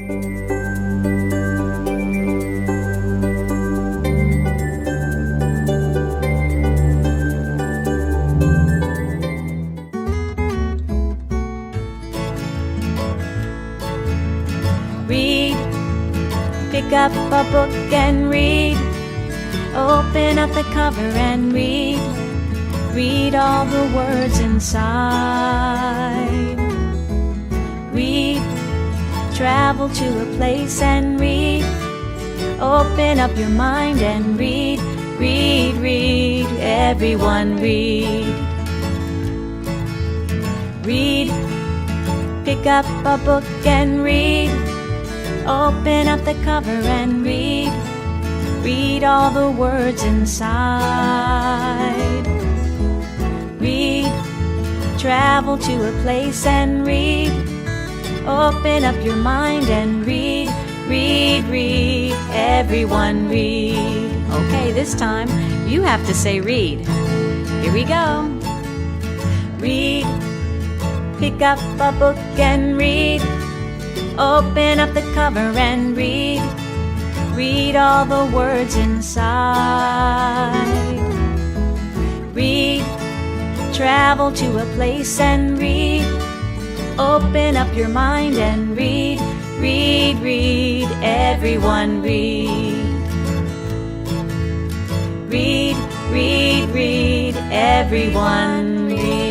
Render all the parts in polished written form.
Read, pick up a book and read. Open up the cover and read. Read all the words inside. Read, travel to a place and read. Open up your mind and read. Read, read, everyone read. Read, pick up a book and read. Open up the cover and read. Read all the words inside. Read, travel to a place and read. Open up your mind and read. Read, read, everyone read. Okay, this time you have to say read. Here we go. Read, pick up a book and read. Open up the cover and read. Read all the words inside. Read, travel to a place and read. Open up your mind and read. Read, read, everyone read. Read, read, read, everyone read.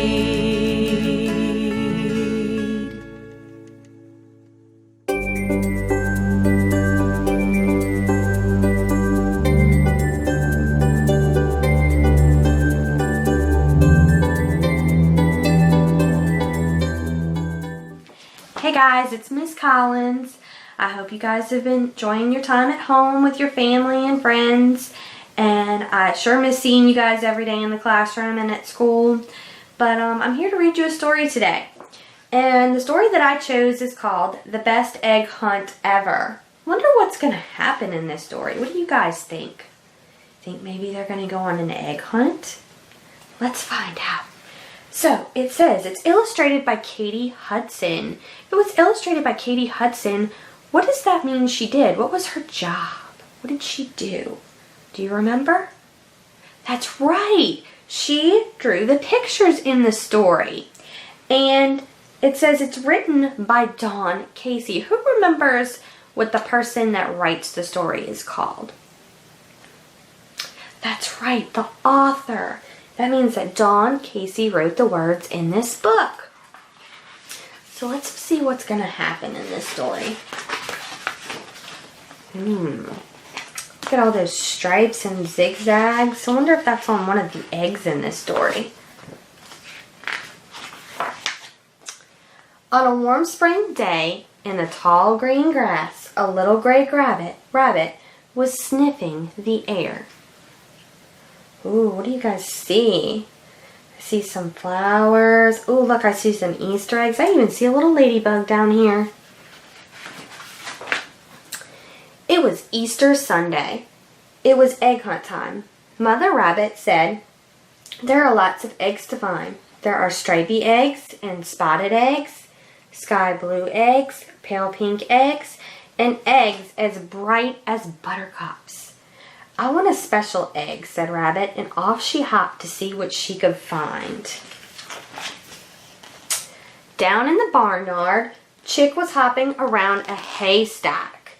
Hey guys, it's Miss Collins. I hope you guys have been enjoying your time at home with your family and friends. And I sure miss seeing you guys every day in the classroom and at school. But I'm here to read you a story today. And the story that I chose is called The Best Egg Hunt Ever. Wonder what's going to happen in this story. What do you guys think? Think maybe they're going to go on an egg hunt? Let's find out. So, it says, it's illustrated by Katie Hudson. If it was illustrated by Katie Hudson, what does that mean she did? What was her job? What did she do? Do you remember? That's right. She drew the pictures in the story. And it says it's written by Dawn Casey. Who remembers what the person that writes the story is called? That's right, the author. That means that Dawn Casey wrote the words in this book. So let's see what's going to happen in this story. Look at all those stripes and zigzags. I wonder if that's on one of the eggs in this story. On a warm spring day in the tall green grass, a little gray rabbit was sniffing the air. Ooh, what do you guys see? I see some flowers. Ooh, look, I see some Easter eggs. I even see a little ladybug down here. It was Easter Sunday. It was egg hunt time. Mother Rabbit said, there are lots of eggs to find. There are stripy eggs and spotted eggs, sky blue eggs, pale pink eggs, and eggs as bright as buttercups. I want a special egg, said Rabbit, and off she hopped to see what she could find. Down in the barnyard, Chick was hopping around a haystack.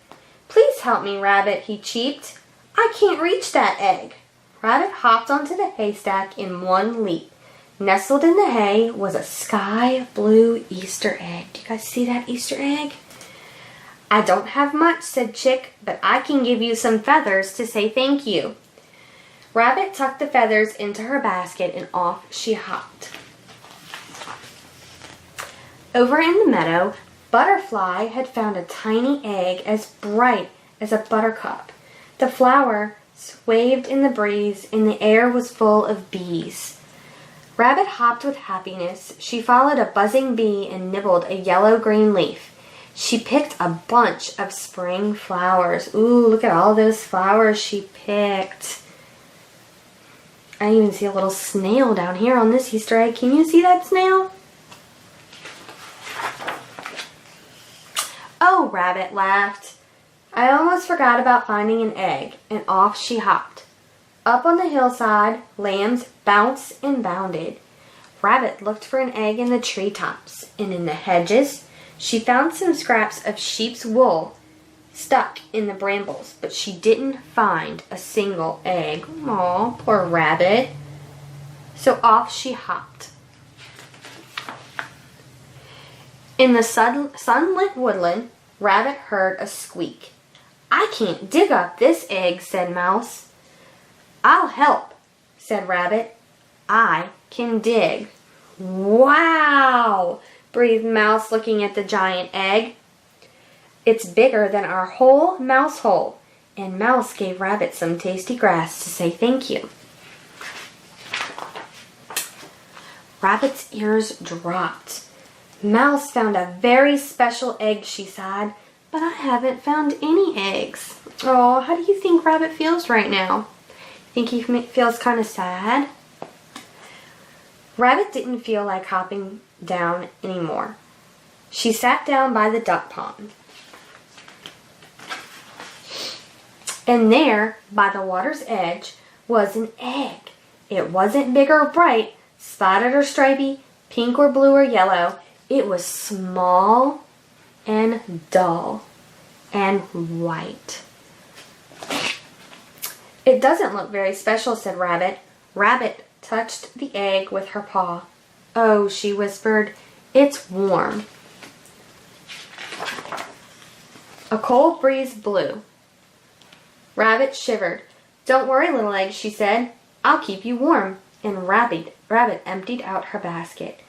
Please help me, Rabbit, he cheeped. I can't reach that egg. Rabbit hopped onto the haystack in one leap. Nestled in the hay was a sky blue Easter egg. Do you guys see that Easter egg? I don't have much, said Chick, but I can give you some feathers to say thank you. Rabbit tucked the feathers into her basket and off she hopped. Over in the meadow, Butterfly had found a tiny egg as bright as a buttercup. The flower swayed in the breeze and the air was full of bees. Rabbit hopped with happiness. She followed a buzzing bee and nibbled a yellow-green leaf. She picked a bunch of spring flowers. Ooh, look at all those flowers she picked. I even see a little snail down here on this Easter egg. Can you see that snail? Oh, Oh, Rabbit laughed. I almost forgot about finding an egg, and off she hopped. Up on the hillside, lambs bounced and bounded. Rabbit looked for an egg in the treetops, and in the hedges she found some scraps of sheep's wool stuck in the brambles, but she didn't find a single egg. Aw, poor Rabbit. So off she hopped. In the sunlit woodland, Rabbit heard a squeak. I can't dig up this egg, said Mouse. I'll help, said Rabbit. I can dig. Wow, breathed Mouse, looking at the giant egg. It's bigger than our whole mouse hole. And Mouse gave Rabbit some tasty grass to say thank you. Rabbit's ears dropped. Mouse found a very special egg, she sighed, but I haven't found any eggs. Oh, how do you think Rabbit feels right now? Think he feels kind of sad? Rabbit didn't feel like hopping down anymore. She sat down by the duck pond. And there, by the water's edge, was an egg. It wasn't big or bright, spotted or stripy, pink or blue or yellow. It was small and dull and white. It doesn't look very special, said Rabbit. Rabbit touched the egg with her paw. Oh, she whispered, it's warm. A cold breeze blew. Rabbit shivered. Don't worry, little egg, she said. I'll keep you warm. And Rabbit emptied out her basket.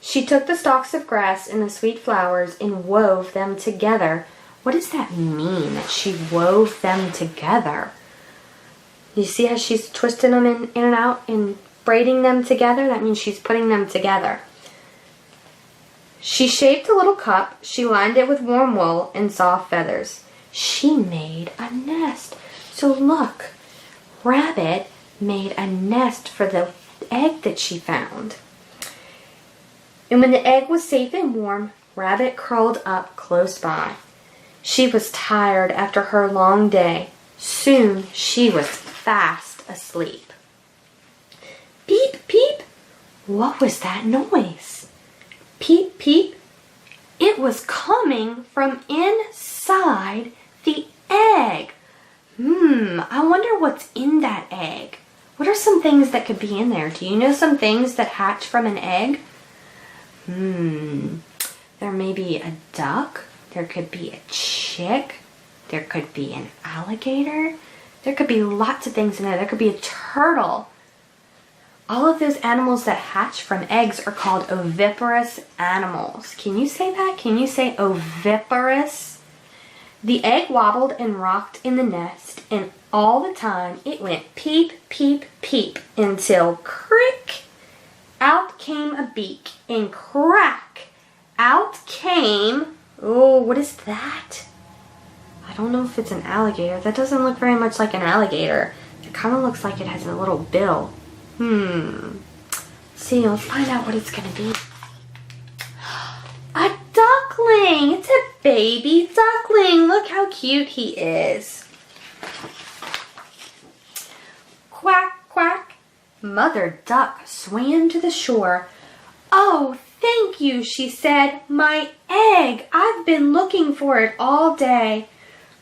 She took the stalks of grass and the sweet flowers and wove them together. What does that mean, that she wove them together? You see how she's twisting them in and out and braiding them together? That means she's putting them together. She shaped a little cup. She lined it with warm wool and soft feathers. She made a nest. So look, Rabbit made a nest for the egg that she found. And when the egg was safe and warm, Rabbit curled up close by. She was tired after her long day. Soon she was fast asleep. Peep, peep. What was that noise? Peep, peep. It was coming from inside the egg. I wonder what's in that egg. What are some things that could be in there? Do you know some things that hatch from an egg? There may be a duck. There could be a chick. There could be an alligator. There could be lots of things in there. There could be a turtle. All of those animals that hatch from eggs are called oviparous animals. Can you say that? Can you say oviparous? The egg wobbled and rocked in the nest, and all the time it went peep, peep, peep, until crick, out came a beak, and crack, out came, oh, what is that? I don't know if it's an alligator. That doesn't look very much like an alligator. It kind of looks like it has a little bill. Let's see, let's find out what it's going to be. A duckling! It's a baby duckling. Look how cute he is. Quack, quack. Mother Duck swam to the shore. Oh, thank you, she said. My egg. I've been looking for it all day.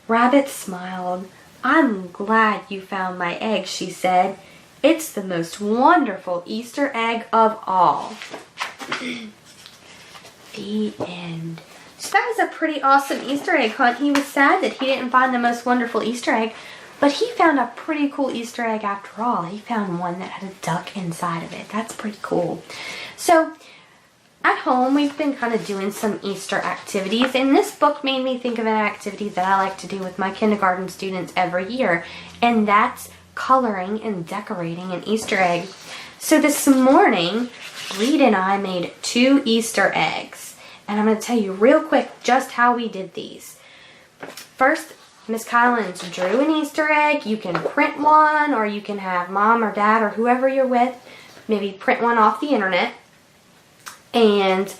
Rabbit smiled. I'm glad you found my egg, she said. It's the most wonderful Easter egg of all. The end. So that was a pretty awesome Easter egg hunt. He was sad that he didn't find the most wonderful Easter egg, but he found a pretty cool Easter egg after all. He found one that had a duck inside of it. That's pretty cool. So at home, we've been kind of doing some Easter activities, and this book made me think of an activity that I like to do with my kindergarten students every year, and that's coloring and decorating an Easter egg. So this morning, Reed and I made 2 Easter eggs, and I'm going to tell you real quick just how we did these. First, Miss Collins drew an Easter egg. You can print one, or you can have mom or dad or whoever you're with maybe print one off the internet. And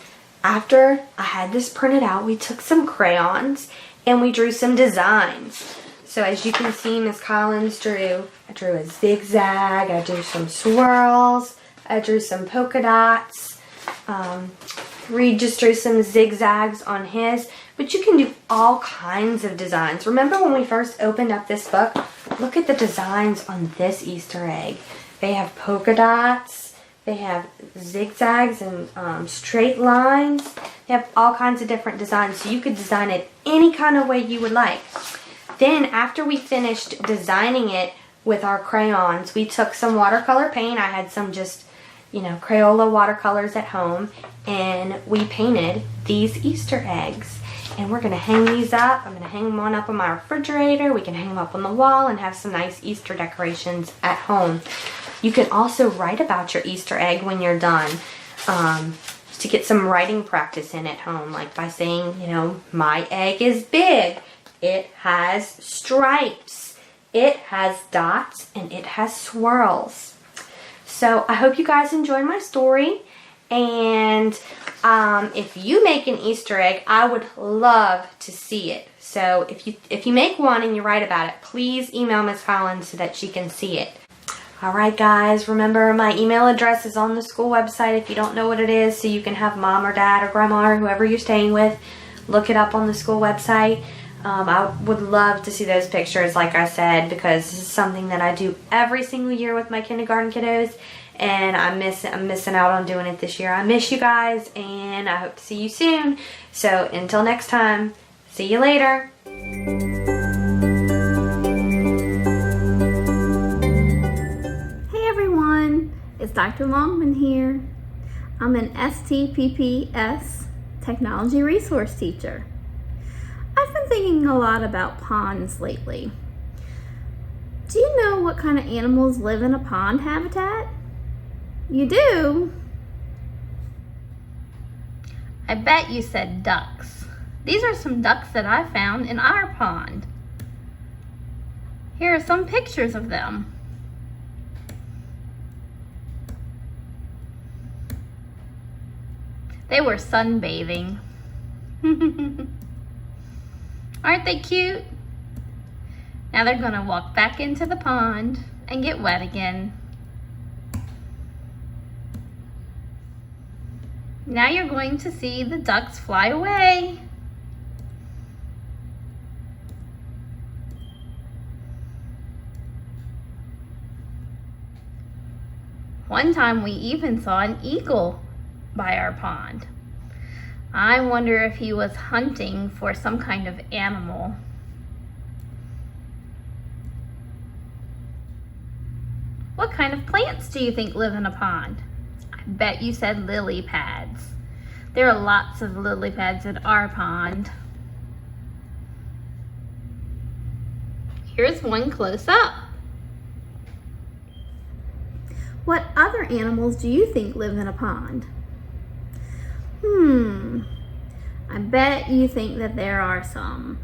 after I had this printed out, we took some crayons and we drew some designs. So as you can see, Miss Collins I drew a zigzag, I drew some swirls, I drew some polka dots. Reed just drew some zigzags on his, but you can do all kinds of designs. Remember when we first opened up this book? Look at the designs on this Easter egg. They have polka dots, they have zigzags and straight lines. They have all kinds of different designs, so you could design it any kind of way you would like. Then after we finished designing it with our crayons, we took some watercolor paint. I had some just, Crayola watercolors at home, and we painted these Easter eggs. And we're going to hang these up. I'm going to hang them up on my refrigerator. We can hang them up on the wall and have some nice Easter decorations at home. You can also write about your Easter egg when you're done, to get some writing practice in at home, like by saying, my egg is big. It has stripes. It has dots, and it has swirls. So I hope you guys enjoyed my story, and if you make an Easter egg, I would love to see it. So if you make one and you write about it, please email Miss Collins so that she can see it. Alright guys, remember my email address is on the school website if you don't know what it is, so you can have mom or dad or grandma or whoever you're staying with look it up on the school website. I would love to see those pictures, like I said, because this is something that I do every single year with my kindergarten kiddos, and I'm missing out on doing it this year. I miss you guys, and I hope to see you soon. So until next time, see you later. Hey everyone, it's Dr. Longman here. I'm an STPPS Technology Resource Teacher. I've been thinking a lot about ponds lately. Do you know what kind of animals live in a pond habitat? You do? I bet you said ducks. These are some ducks that I found in our pond. Here are some pictures of them. They were sunbathing. Aren't they cute? Now they're gonna walk back into the pond and get wet again. Now you're going to see the ducks fly away. One time we even saw an eagle by our pond. I wonder if he was hunting for some kind of animal. What kind of plants do you think live in a pond? I bet you said lily pads. There are lots of lily pads in our pond. Here's one close up. What other animals do you think live in a pond? I bet you think that there are some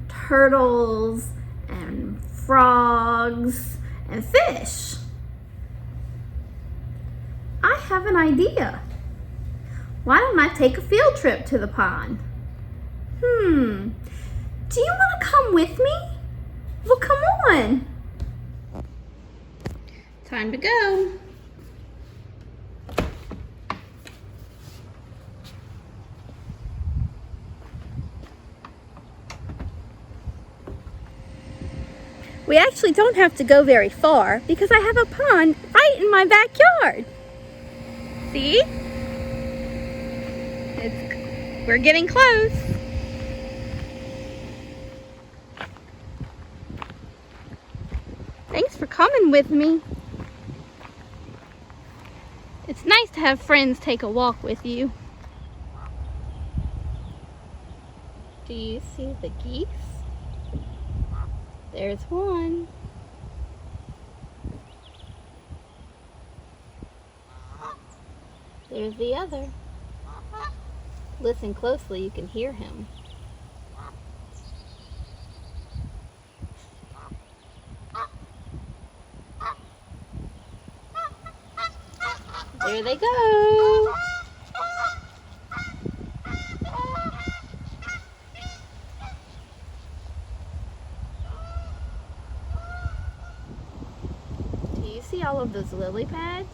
turtles and frogs and fish. I have an idea. Why don't I take a field trip to the pond? Do you want to come with me? Well, come on. Time to go. We actually don't have to go very far because I have a pond right in my backyard. See? We're getting close. Thanks for coming with me. It's nice to have friends take a walk with you. Do you see the geese? There's one. There's the other. Listen closely, you can hear him. There they go. all of those lily pads?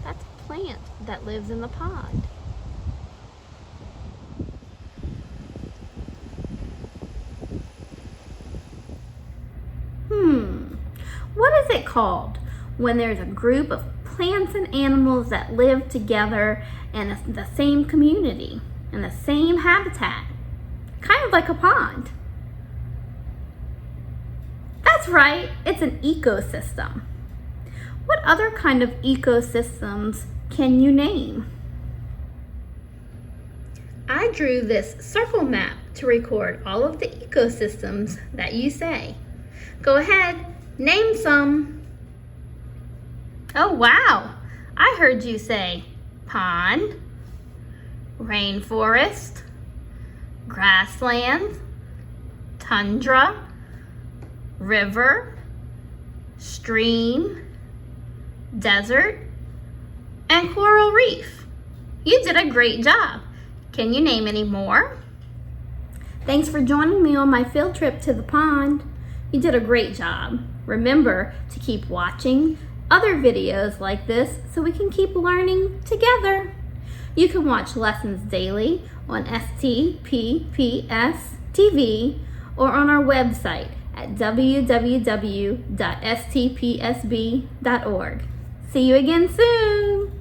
That's a plant that lives in the pond. What is it called when there's a group of plants and animals that live together in the same community, in the same habitat? Kind of like a pond. That's right, it's an ecosystem. What other kind of ecosystems can you name? I drew this circle map to record all of the ecosystems that you say. Go ahead, name some. Oh wow, I heard you say pond, rainforest, grassland, tundra, river, stream, desert, and coral reef. You did a great job. Can you name any more? Thanks for joining me on my field trip to the pond. You did a great job. Remember to keep watching other videos like this so we can keep learning together. You can watch lessons daily on STPPS TV or on our website at www.stpsb.org. See you again soon!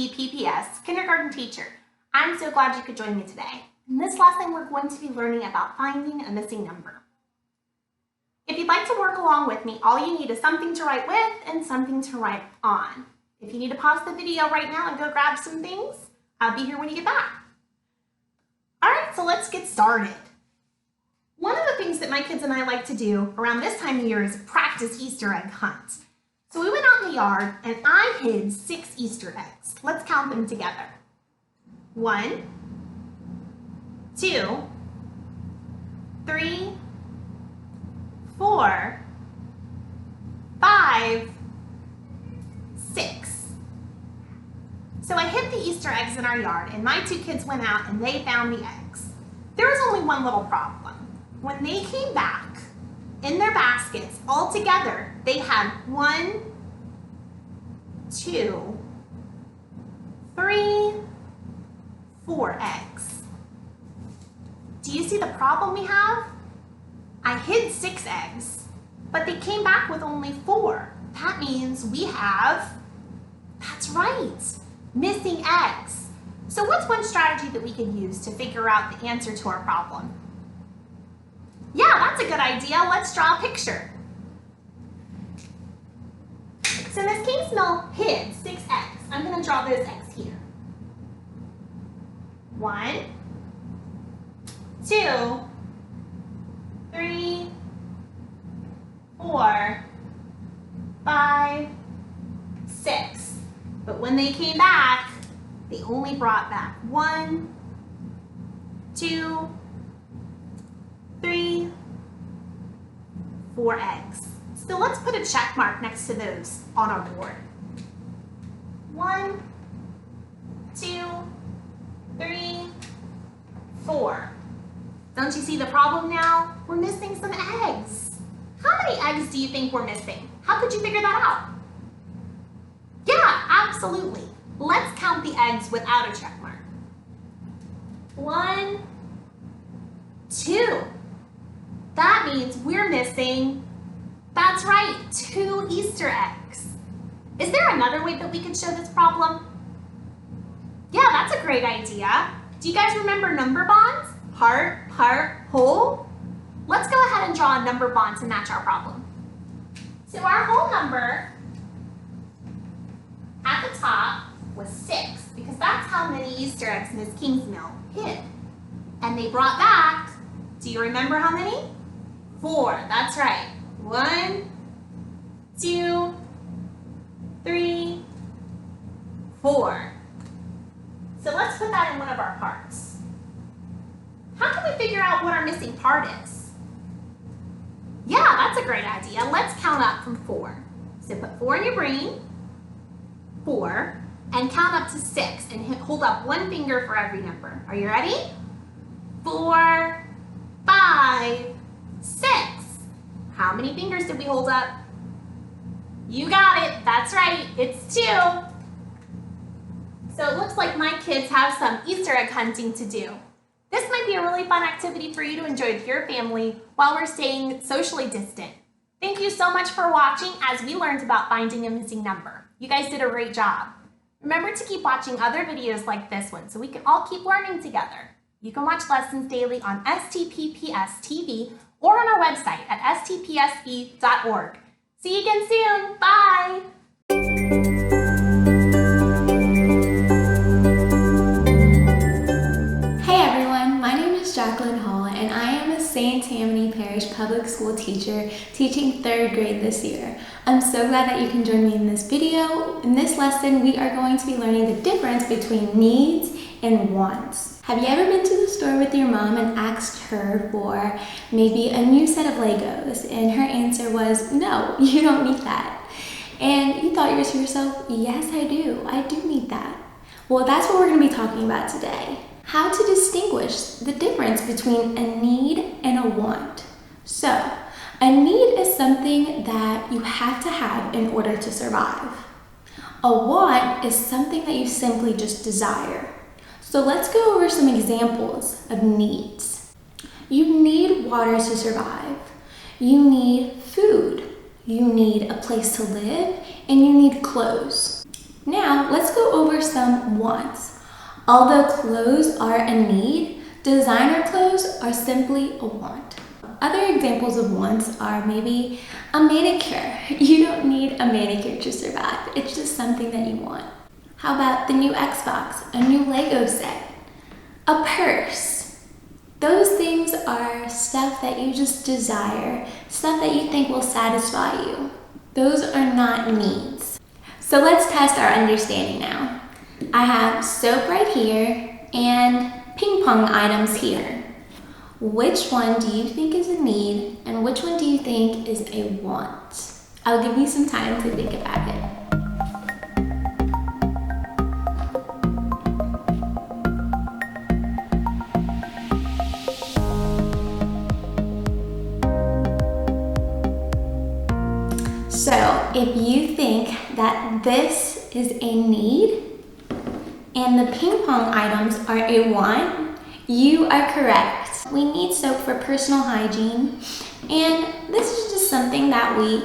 STPPS, kindergarten teacher. I'm so glad you could join me today. In this lesson, we're going to be learning about finding a missing number. If you'd like to work along with me, all you need is something to write with and something to write on. If you need to pause the video right now and go grab some things, I'll be here when you get back. All right, so let's get started. One of the things that my kids and I like to do around this time of year is practice Easter egg hunts. So we went out in the yard and I hid 6 Easter eggs. Let's count them together. 1, 2, 3, 4, 5, 6. So I hid the Easter eggs in our yard and my 2 kids went out and they found the eggs. There was only one little problem. When they came back in their baskets, all together, they had 1, 2, 3, 4 eggs. Do you see the problem we have? I hid 6 eggs, but they came back with only 4. That means we have, that's right, missing eggs. So what's one strategy that we can use to figure out the answer to our problem? Yeah, that's a good idea. Let's draw a picture. So Miss Kingsmill hid 6 eggs. I'm going to draw those eggs here. 1, 2, 3, 4, 5, 6. But when they came back, they only brought back 1, 2, 3, 4 eggs. So let's put a check mark next to those on our board. 1, 2, 3, 4. Don't you see the problem now? We're missing some eggs. How many eggs do you think we're missing? How could you figure that out? Yeah, absolutely. Let's count the eggs without a check mark. 1, 2. That means we're missing, that's right, 2 Easter eggs. Is there another way that we could show this problem? Yeah, that's a great idea. Do you guys remember number bonds? Heart, heart, whole? Let's go ahead and draw a number bond to match our problem. So our whole number at the top was 6 because that's how many Easter eggs Miss Kingsmill hid. And they brought back, do you remember how many? 4, that's right. 1, 2, 3, 4. So let's put that in one of our parts. How can we figure out what our missing part is? Yeah, that's a great idea. Let's count up from 4. So put 4 in your brain, 4, and count up to 6 and hold up one finger for every number. Are you ready? 4, 5, 6. How many fingers did we hold up? You got it. That's right. It's 2. So it looks like my kids have some Easter egg hunting to do. This might be a really fun activity for you to enjoy with your family while we're staying socially distant. Thank you so much for watching as we learned about finding a missing number. You guys did a great job. Remember to keep watching other videos like this one so we can all keep learning together. You can watch lessons daily on STPPS TV or on our website at stpse.org. See you again soon. Bye. Hey everyone, my name is Jacqueline Hall and I am a St. Tammany Parish public school teacher teaching 3rd grade this year. I'm so glad that you can join me in this video. In this lesson, we are going to be learning the difference between needs and wants. Have you ever been to the store with your mom and asked her for maybe a new set of Legos and her answer was, no, you don't need that. And you thought to yourself, yes, I do need that. Well, that's what we're going to be talking about today. How to distinguish the difference between a need and a want. So, a need is something that you have to have in order to survive. A want is something that you simply just desire. So let's go over some examples of needs. You need water to survive. You need food. You need a place to live, and you need clothes. Now, let's go over some wants. Although clothes are a need, designer clothes are simply a want. Other examples of wants are maybe a manicure. You don't need a manicure to survive. It's just something that you want. How about the new Xbox, a new Lego set, a purse? Those things are stuff that you just desire, stuff that you think will satisfy you. Those are not needs. So let's test our understanding now. I have soap right here and ping pong items here. Which one do you think is a need and which one do you think is a want? I'll give you some time to think about it. So if you think that this is a need and the ping pong items are a want, you are correct. We need soap for personal hygiene, and this is just something that we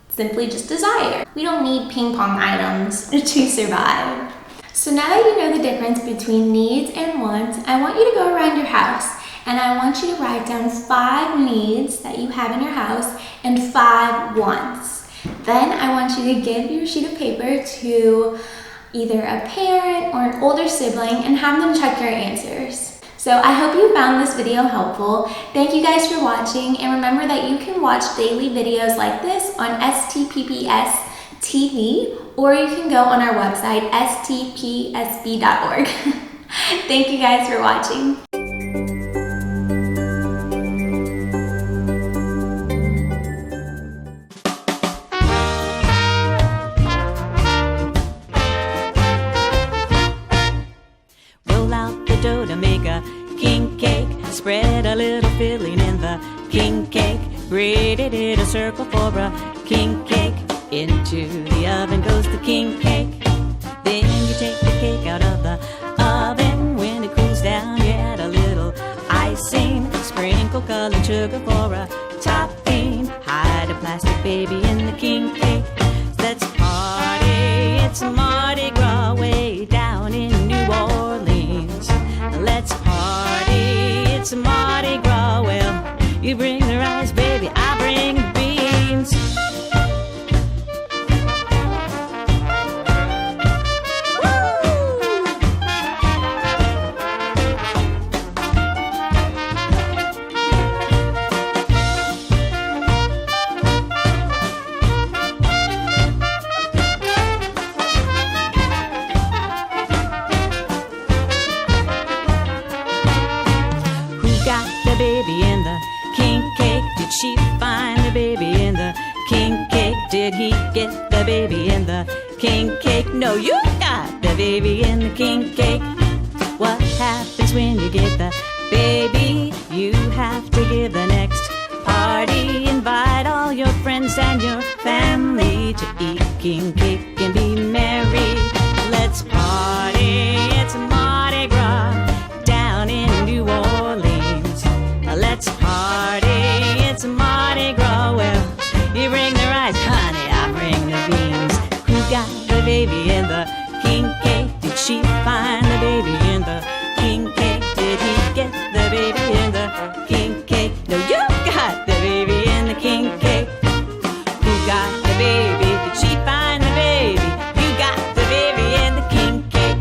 simply just desire. We don't need ping pong items to survive. So now that you know the difference between needs and wants, I want you to go around your house and I want you to write down 5 needs that you have in your house and 5 wants. Then I want you to give your sheet of paper to either a parent or an older sibling and have them check your answers. So I hope you found this video helpful. Thank you guys for watching, and remember that you can watch daily videos like this on STPPS TV, or you can go on our website, stpsb.org. Thank you guys for watching. Dough to make a king cake. Spread a little filling in the king cake. Braided it a circle for a king cake. Into the oven goes the king cake. Then you take the cake out of the oven. When it cools down, you add a little icing. Sprinkle colored sugar for a topping. Hide a plastic baby in the king cake. Let's party, it's Mardi Gras way down in New Orleans. Let's party, it's Mardi Gras. Well, you bring the rice, baby, I bring the beans. The baby in the king cake. Did she find the baby in the king cake? Did he get the baby in the king cake? No, you got the baby in the king cake. What happens when you get the baby? You have to give the next party. Invite all your friends and your family to eat king cake and be merry. Let's party, it's Mardi Gras down in New Orleans. Let's party, it's Mardi Gras. Well, you bring the rice, honey, I bring the beans. Who got the baby in the king cake? Did she find the baby in the king cake? Did he get the baby in the king cake? No, you got the baby in the king cake. Who got the baby? Did she find the baby? You got the baby in the king cake.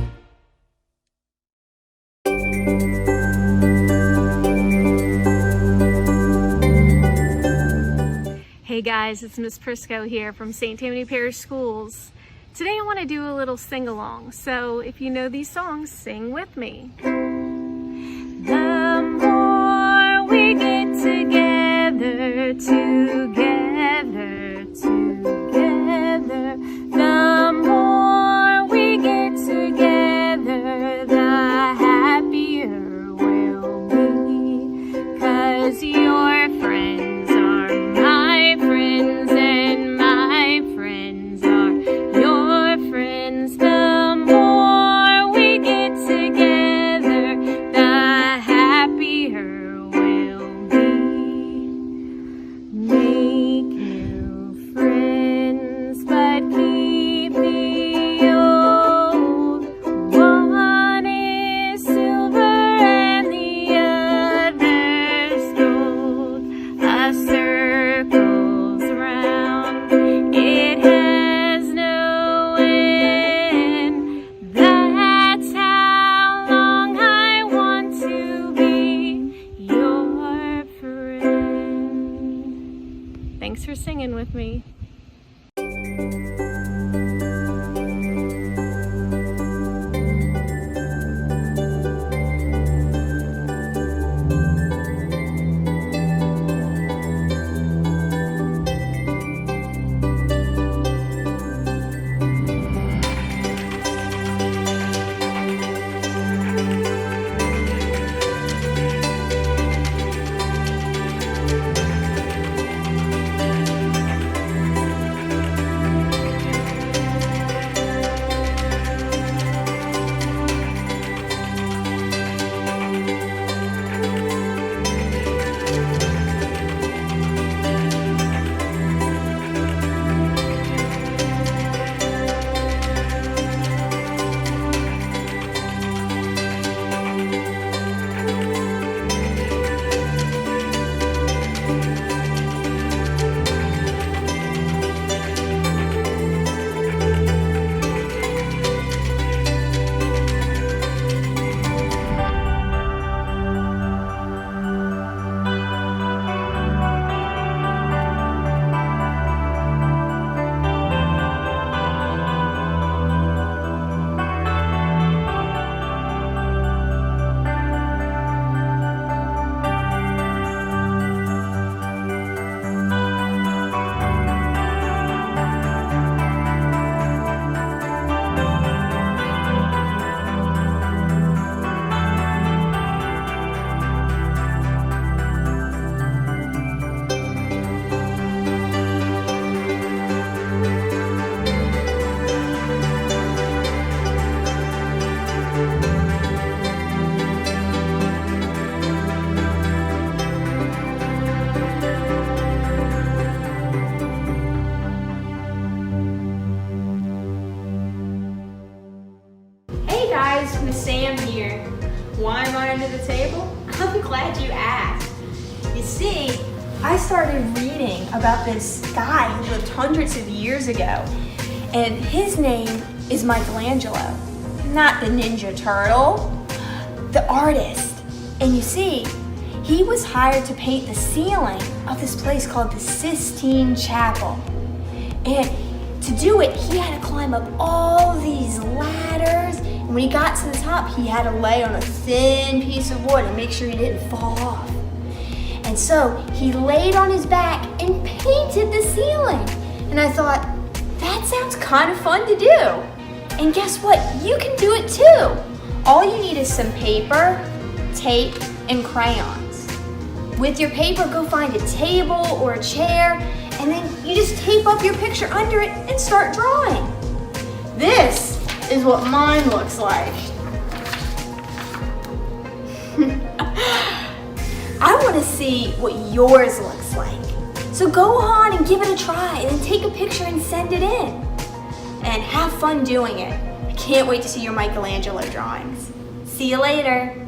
Hey guys, it's Miss Prisco here from St. Tammany Parish Schools. Today I want to do a little sing-along, so if you know these songs, sing with me. The more we get together, the more we get together, the happier we'll be, 'cause your friends are my friends and my friends are your friends. The more we get together, the happier we'll be. with me. Miss Sam here. Why am I under the table? I'm glad you asked. You see, I started reading about this guy who lived hundreds of years ago, and his name is Michelangelo. Not the Ninja Turtle, the artist. And you see, he was hired to paint the ceiling of this place called the Sistine Chapel. And to do it, he had to climb up all these ladders. And when he got to the top, he had to lay on a thin piece of wood and make sure he didn't fall off. And so he laid on his back and painted the ceiling. And I thought, that sounds kind of fun to do. And guess what? You can do it too. All you need is some paper, tape, and crayons. With your paper, go find a table or a chair, and then you just tape up your picture under it and start drawing. This is what mine looks like. I want to see what yours looks like. So go on and give it a try, and then take a picture and send it in. And have fun doing it. I can't wait to see your Michelangelo drawings. See you later.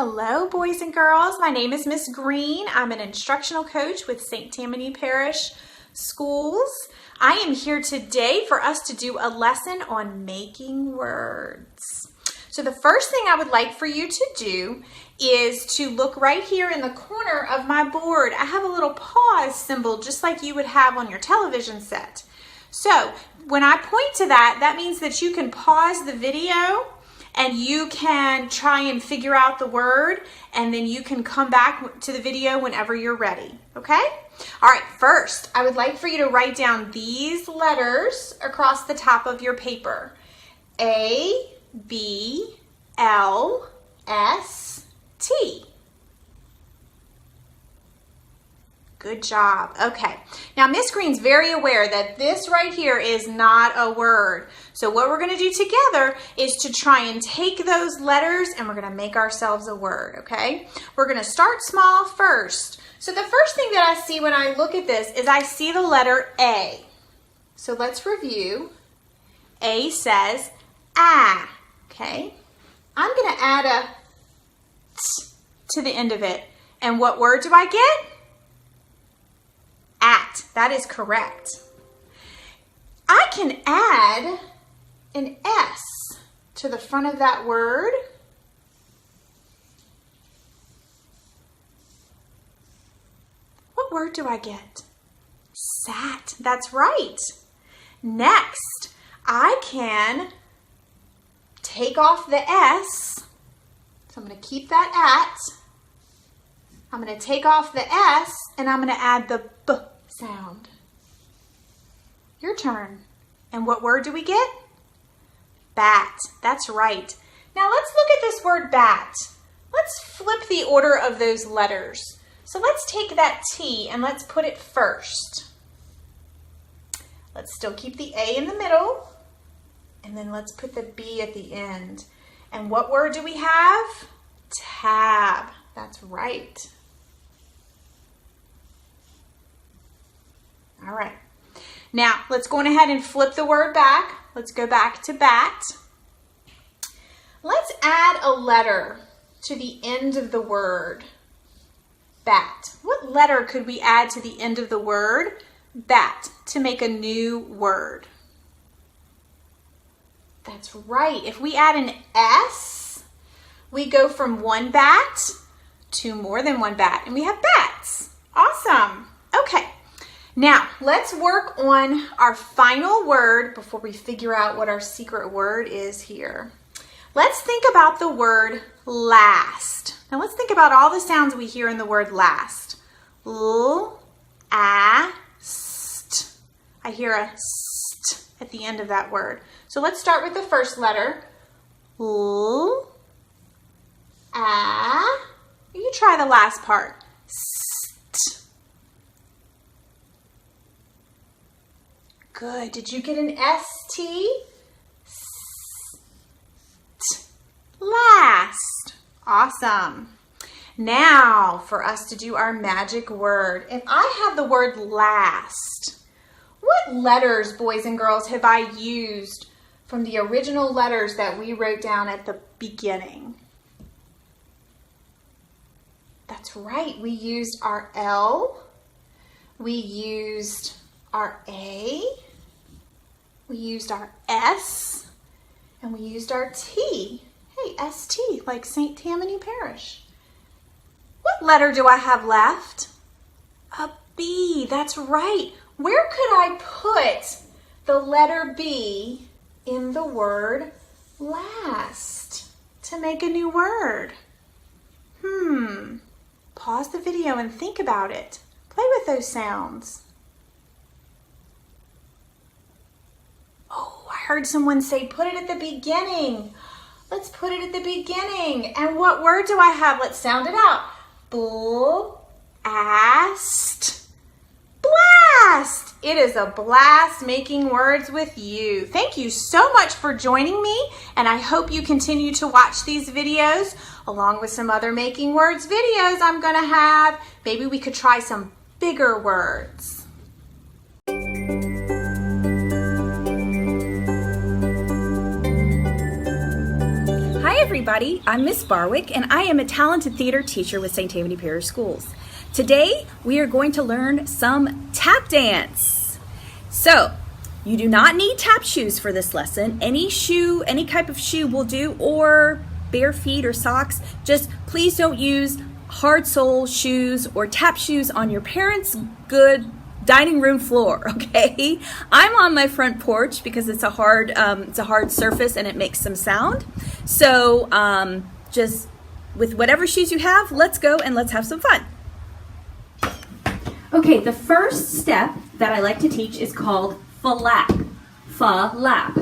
Hello, boys and girls. My name is Miss Green. I'm an instructional coach with St. Tammany Parish Schools. I am here today for us to do a lesson on making words. So the first thing I would like for you to do is to look right here in the corner of my board. I have a little pause symbol just like you would have on your television set. So when I point to that, that means that you can pause the video and you can try and figure out the word, and then you can come back to the video whenever you're ready, okay? All right, first, I would like for you to write down these letters across the top of your paper. A, B, L, S, T. Good job. Okay. Now, Miss Green's very aware that this right here is not a word. So what we're going to do together is to try and take those letters and we're going to make ourselves a word, okay? We're going to start small first. So the first thing that I see when I look at this is I see the letter A. So let's review. A says ah, okay? I'm going to add a t to the end of it. And what word do I get? At. That is correct. I can add an S to the front of that word. What word do I get? Sat. That's right. Next, I can take off the S. So I'm going to keep that at. I'm going to take off the S and I'm going to add the B sound. Your turn. And what word do we get? Bat. That's right. Now let's look at this word bat. Let's flip the order of those letters. So let's take that T and let's put it first. Let's still keep the A in the middle. And then let's put the B at the end. And what word do we have? Tab. That's right. All right. Now, let's go on ahead and flip the word back. Let's go back to bat. Let's add a letter to the end of the word bat. What letter could we add to the end of the word bat to make a new word? That's right. If we add an S, we go from one bat to more than one bat, and we have bats. Awesome. Okay. Now, let's work on our final word before we figure out what our secret word is here. Let's think about the word last. Now, let's think about all the sounds we hear in the word last. L, a, st. I hear a st at the end of that word. So let's start with the first letter. L, a. You try the last part. St. Good. Did you get an S-T? St. Last. Awesome. Now for us to do our magic word. If I have the word last, what letters, boys and girls, have I used from the original letters that we wrote down at the beginning? That's right. We used our L. We used our A. We used our S. And we used our T. Hey, S-T, like St. Tammany Parish. What letter do I have left? A B. That's right. Where could I put the letter B in the word last to make a new word? Pause the video and think about it. Play with those sounds. Oh, I heard someone say put it at the beginning. Let's put it at the beginning. And what word do I have? Let's sound it out. Blast. Blast. It is a blast making words with you. Thank you so much for joining me, and I hope you continue to watch these videos along with some other making words videos I'm going to have. Maybe we could try some bigger words. everybody, I'm Miss Barwick and I am a talented theater teacher with St. Tammany Parish Schools. Today we are going to learn some tap dance. So, you do not need tap shoes for this lesson. Any type of shoe will do, or bare feet or socks. Just please don't use hard sole shoes or tap shoes on your parents' good dining room floor, okay? I'm on my front porch because it's a hard surface and it makes some sound. So just with whatever shoes you have, let's go and let's have some fun. Okay, the first step that I like to teach is called flap. Flap.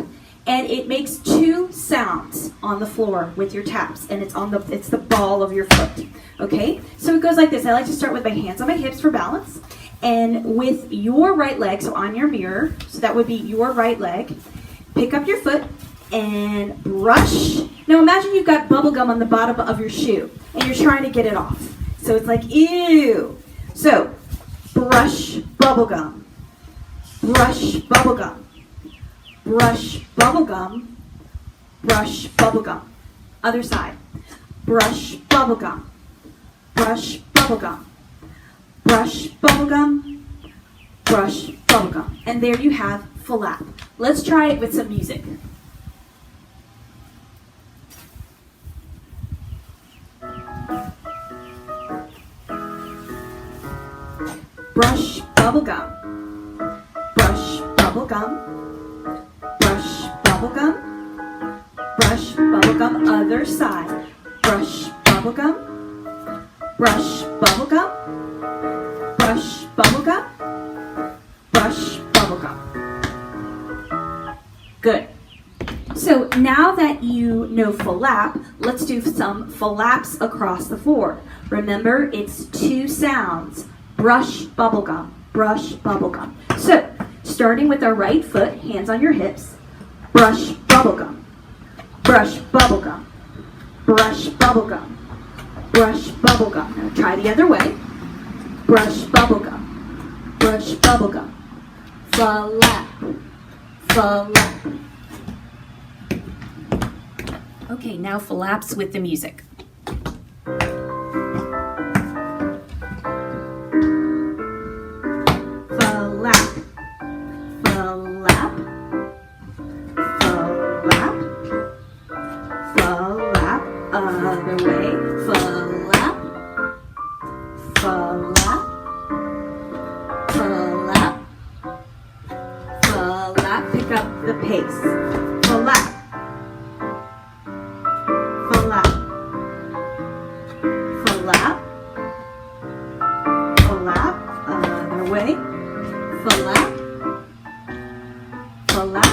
And it makes two sounds on the floor with your taps, and it's the ball of your foot. Okay? So it goes like this. I like to start with my hands on my hips for balance. And with your right leg, so on your mirror, so that would be your right leg, pick up your foot and brush. Now imagine you've got bubble gum on the bottom of your shoe and you're trying to get it off. So it's like, ew. So brush bubble gum. Brush bubble gum. Brush bubble gum. Brush bubble gum. Other side. Brush bubble gum. Brush bubble gum. Brush bubblegum, brush bubblegum. And there you have flap. Let's try it with some music. Brush bubblegum, brush bubblegum, brush bubblegum, brush bubblegum. Other side. Brush bubblegum, brush bubblegum. Brush bubblegum, brush bubblegum. Good. So now that you know flap, let's do some flaps across the floor. Remember, it's two sounds. Brush bubblegum, brush bubblegum. So, starting with our right foot, hands on your hips. Brush bubblegum, brush bubblegum, brush bubblegum, brush bubblegum. Now try the other way. Brush bubblegum, brush bubblegum, flap, flap. Okay, now flaps with the music. Flap, flap, flap, flap. Other way, flap, flap. Flap, flap, pick up the pace. Flap, flap, flap, flap, other way. Flap, flap,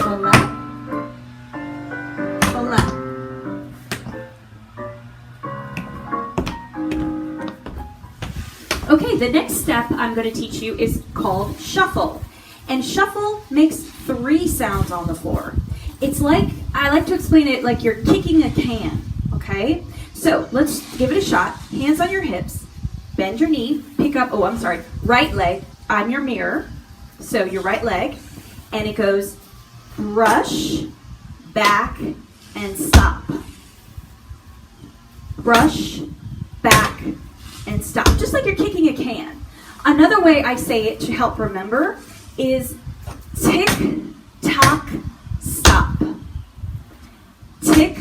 flap, flap. Okay, the next step I'm going to teach you is called shuffle. And shuffle makes three sounds on the floor. It's like, I like to explain it like you're kicking a can, okay? So let's give it a shot. Hands on your hips, bend your knee, pick up, right leg on your mirror. So your right leg, and it goes brush, back, and stop. Brush, back, and stop, just like you're kicking a can. Another way I say it to help remember is tick, tock, stop. Tick,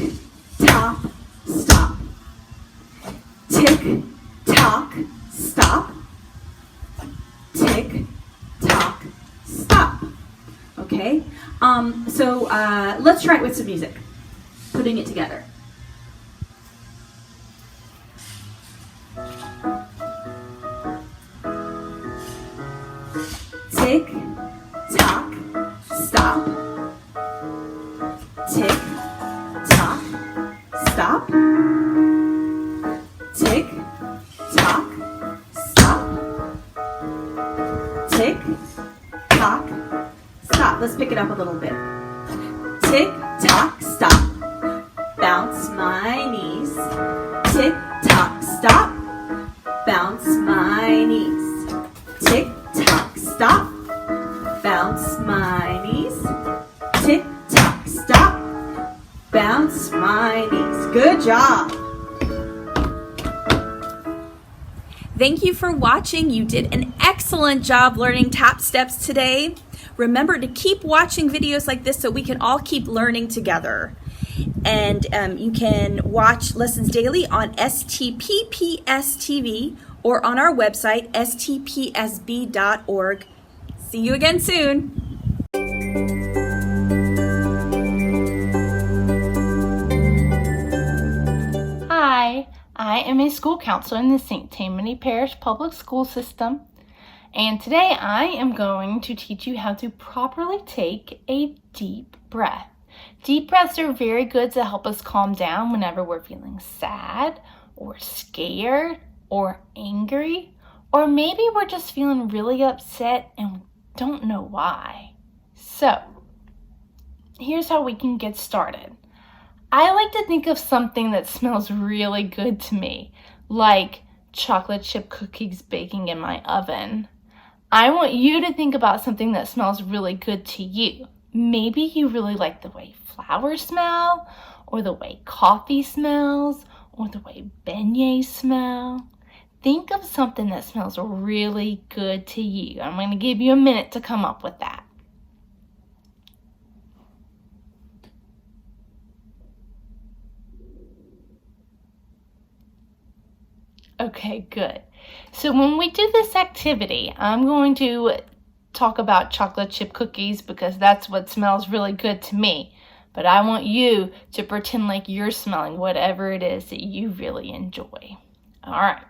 tock, stop. Tick, tock, stop. Tick, tock, stop. Okay? So let's try it with some music, putting it together. Tick, tock, stop. Tick, tock, stop. Tick, tock, stop. Tick, tock, stop. Let's pick it up a little bit. Tick, tock, stop. Bounce my knees. Tick, tock, stop. Bounce my knees. Tick, tock, stop. Bounce my knees. Tick, tock, stop. job. Thank you for watching. You did an excellent job learning tap steps today. Remember to keep watching videos like this so we can all keep learning together. And you can watch lessons daily on STPPS TV or on our website, stpsb.org. See you again soon. Hi, I am a school counselor in the St. Tammany Parish Public School System, and today I am going to teach you how to properly take a deep breath. Deep breaths are very good to help us calm down whenever we're feeling sad or scared or angry, or maybe we're just feeling really upset and don't know why. So, here's how we can get started. I like to think of something that smells really good to me, like chocolate chip cookies baking in my oven. I want you to think about something that smells really good to you. Maybe you really like the way flowers smell, or the way coffee smells, or the way beignets smell. Think of something that smells really good to you. I'm going to give you a minute to come up with that. Okay, good. So when we do this activity, I'm going to talk about chocolate chip cookies because that's what smells really good to me. But I want you to pretend like you're smelling whatever it is that you really enjoy. All right,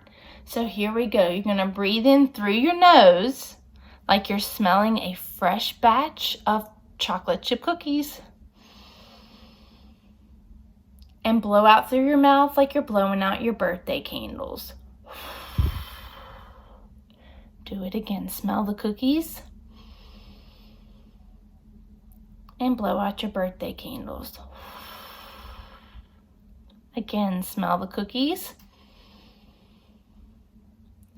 so here we go. You're going to breathe in through your nose like you're smelling a fresh batch of chocolate chip cookies. And blow out through your mouth like you're blowing out your birthday candles. Do it again. Smell the cookies. And blow out your birthday candles. Again, smell the cookies.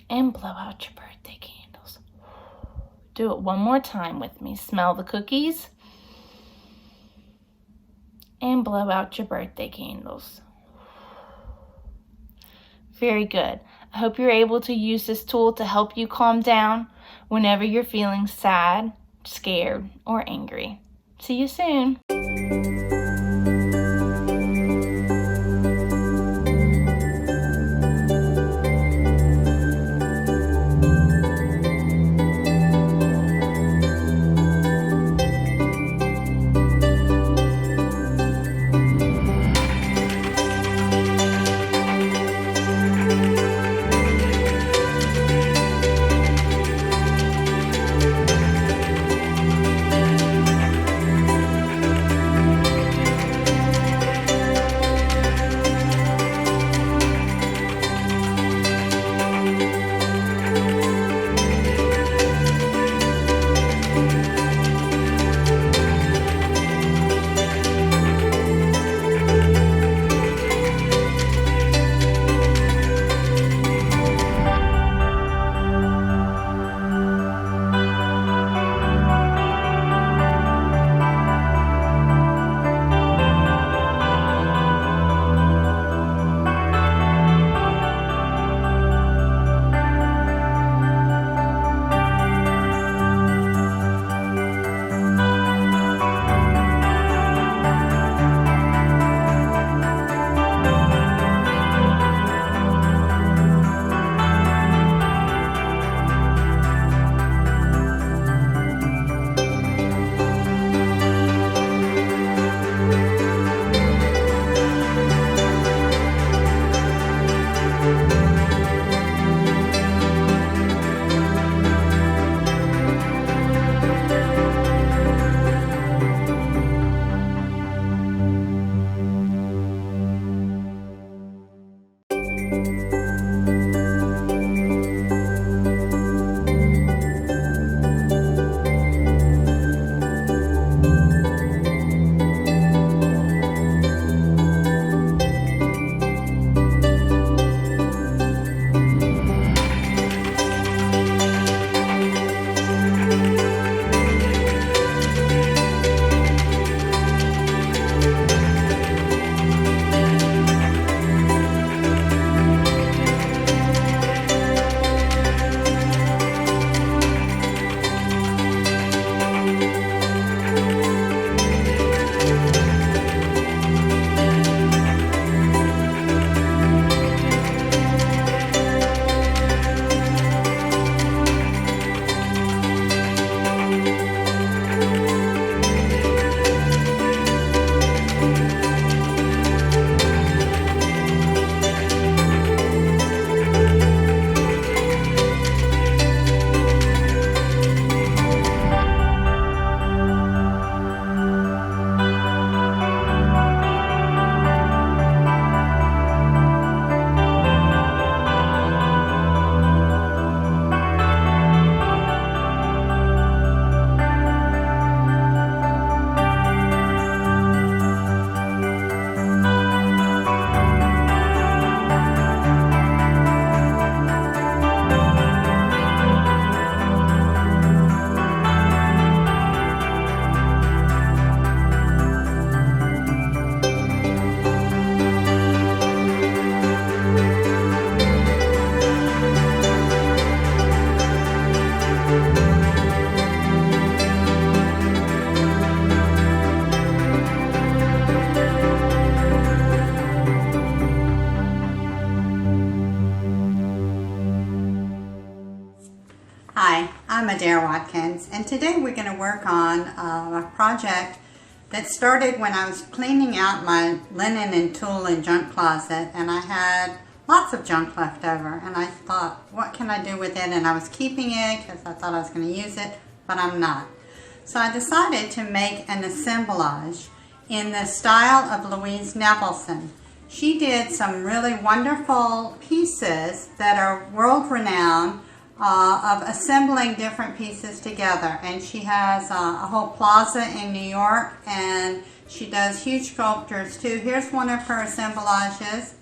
And blow out your birthday candles. Do it one more time with me. Smell the cookies. And blow out your birthday candles. Very good. I hope you're able to use this tool to help you calm down whenever you're feeling sad, scared, or angry. See you soon. Hi, I'm Adair Watkins, and today we're going to work on a project that started when I was cleaning out my linen and tool and junk closet, and I had lots of junk left over, and I thought, what can I do with it? And I was keeping it because I thought I was going to use it, but I'm not. So I decided to make an assemblage in the style of Louise Nevelson. She did some really wonderful pieces that are world-renowned of assembling different pieces together, and she has a whole plaza in New York, and she does huge sculptures too. Here's one of her assemblages.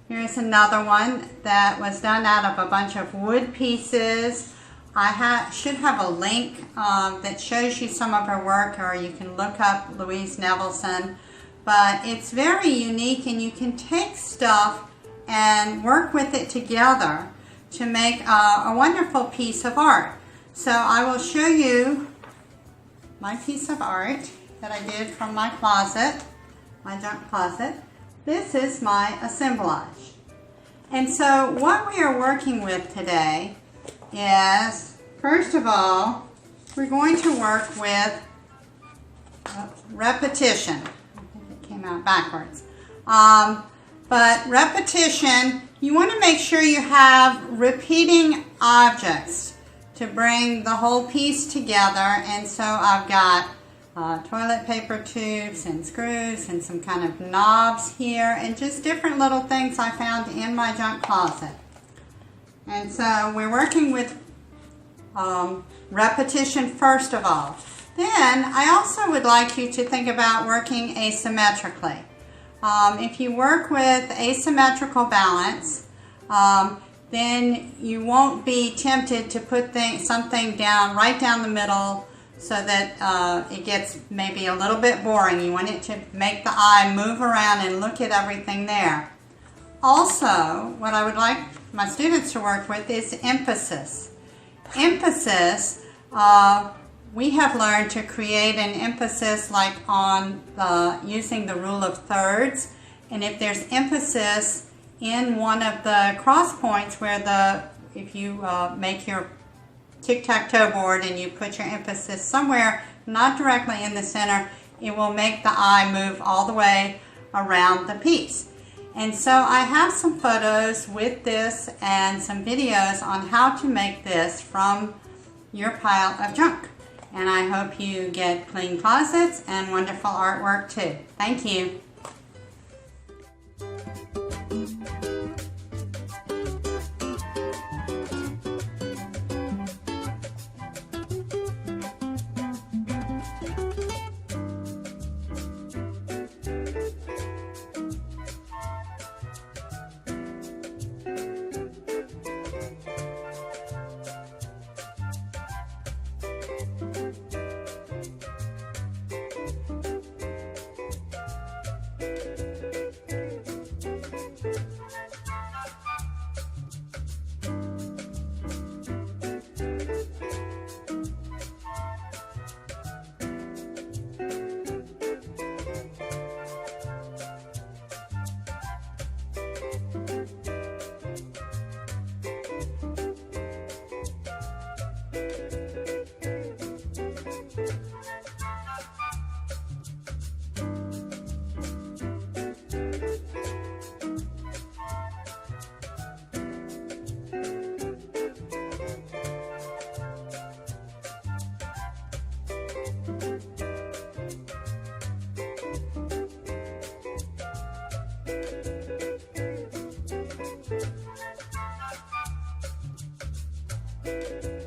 Here's another one that was done out of a bunch of wood pieces. I should have a link that shows you some of her work, or you can look up Louise Nevelson, but it's very unique, and you can take stuff and work with it together to make a wonderful piece of art. So I will show you my piece of art that I did from my closet, my junk closet. This is my assemblage. And so what we are working with today is, first of all, we're going to work with repetition. I think it came out backwards. But repetition, you want to make sure you have repeating objects to bring the whole piece together. And so I've got toilet paper tubes and screws and some kind of knobs here, and just different little things I found in my junk closet. And so we're working with repetition first of all. Then I also would like you to think about working asymmetrically. If you work with asymmetrical balance, then you won't be tempted to put something down right down the middle so that it gets maybe a little bit boring. You want it to make the eye move around and look at everything there. Also, what I would like my students to work with is emphasis. Emphasis, we have learned to create an emphasis like on using the rule of thirds. And if there's emphasis in one of the cross points where if you make your tic-tac-toe board and you put your emphasis somewhere not directly in the center, it will make the eye move all the way around the piece. And so I have some photos with this and some videos on how to make this from your pile of junk. And I hope you get clean closets and wonderful artwork too. Thank you. Thank you.